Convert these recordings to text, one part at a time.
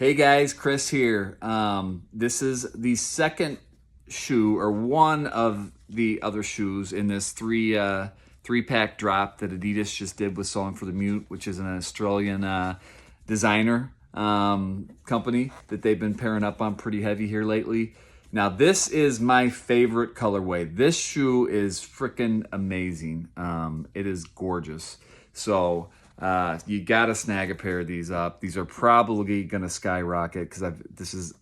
Hey guys, Chris here. This is the second shoe or one of the other shoes in this three pack drop that Adidas just did with Song for the Mute, which is an Australian designer company that they've been pairing up on pretty heavy here lately. Now this is my favorite colorway. This shoe is freaking amazing. It is gorgeous. So you gotta snag a pair of these up. These are probably gonna skyrocket because this is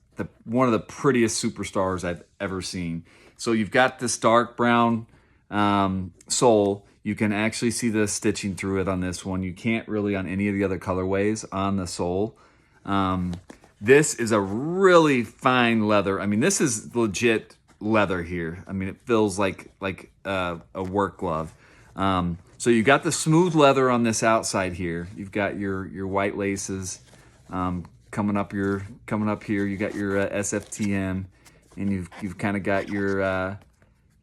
one of the prettiest superstars I've ever seen. So you've got this dark brown sole. You can actually see the stitching through it on this one. You can't really on any of the other colorways on the sole. This is a really fine leather. I mean, this is legit leather here. I mean, it feels like a work glove. So you got the smooth leather on this outside here. You've got your white laces coming up here. You got your SFTM, and you've kind of got your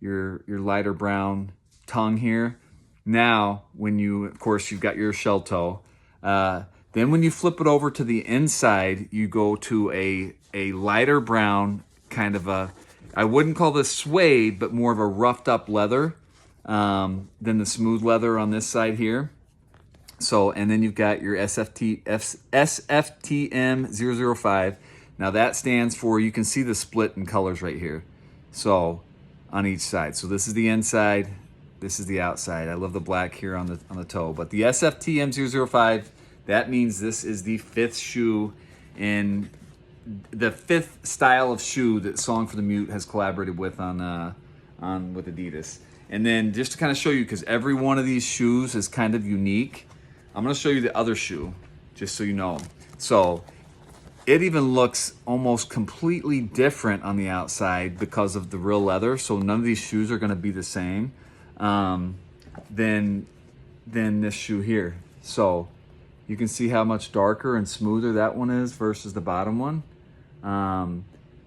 lighter brown tongue here. Now, of course, you've got your shell toe. Then when you flip it over to the inside, you go to a lighter brown, kind of I wouldn't call this suede, but more of a roughed up leather than the smooth leather on this side here. So, and then you've got your SFTM 005. Now that stands for, you can see the split in colors right here. So on each side. So this is the inside, this is the outside. I love the black here on the toe. But the SFTM 005, that means this is the fifth shoe in the fifth style of shoe that Song for the Mute has collaborated with with Adidas. And then just to kind of show you, because every one of these shoes is kind of unique, I'm going to show you the other shoe, just so you know. So it even looks almost completely different on the outside because of the real leather. So none of these shoes are going to be the same than this shoe here. So you can see how much darker and smoother that one is versus the bottom one.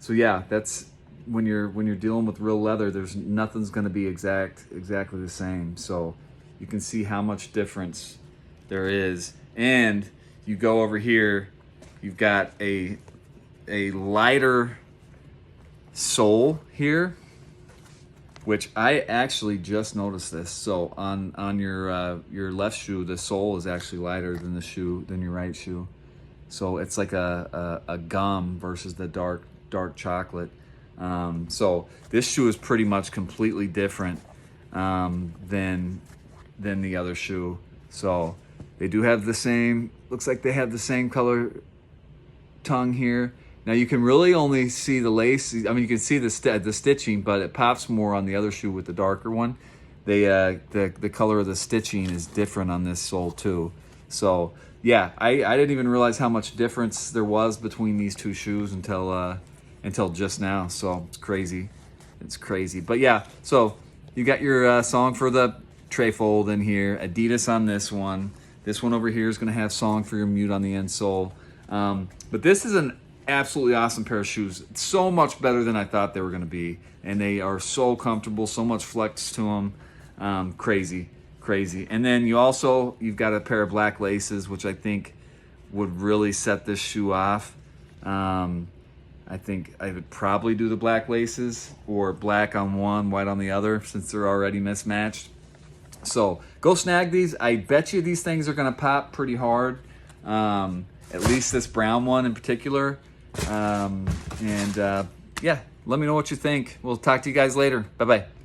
So yeah, that's when you're dealing with real leather, nothing's going to be exactly the same. So you can see how much difference there is. And you go over here, you've got a lighter sole here, which I actually just noticed this. So on your left shoe, the sole is actually lighter than your right shoe. So it's like a gum versus the dark chocolate. So this shoe is pretty much completely different than the other shoe. So they do have the same, looks like they have the same color tongue here. Now you can really only see the lace. I mean, you can see the stitching, but it pops more on the other shoe with the darker one. The color of the stitching is different on this sole too. So yeah, I didn't even realize how much difference there was between these two shoes until just now. So it's crazy. But yeah, so you got your Song for the Trefold in here, Adidas on this one. This one over here is going to have Song for your Mute on the insole. But this is an absolutely awesome pair of shoes. It's so much better than I thought they were going to be, and they are so comfortable, so much flex to them. Crazy. And then you've got a pair of black laces, which I think would really set this shoe off. I think I would probably do the black laces, or black on one, white on the other, since they're already mismatched. So go snag these. I bet you these things are going to pop pretty hard. At least this brown one in particular. Yeah, let me know what you think. We'll talk to you guys later. Bye-bye.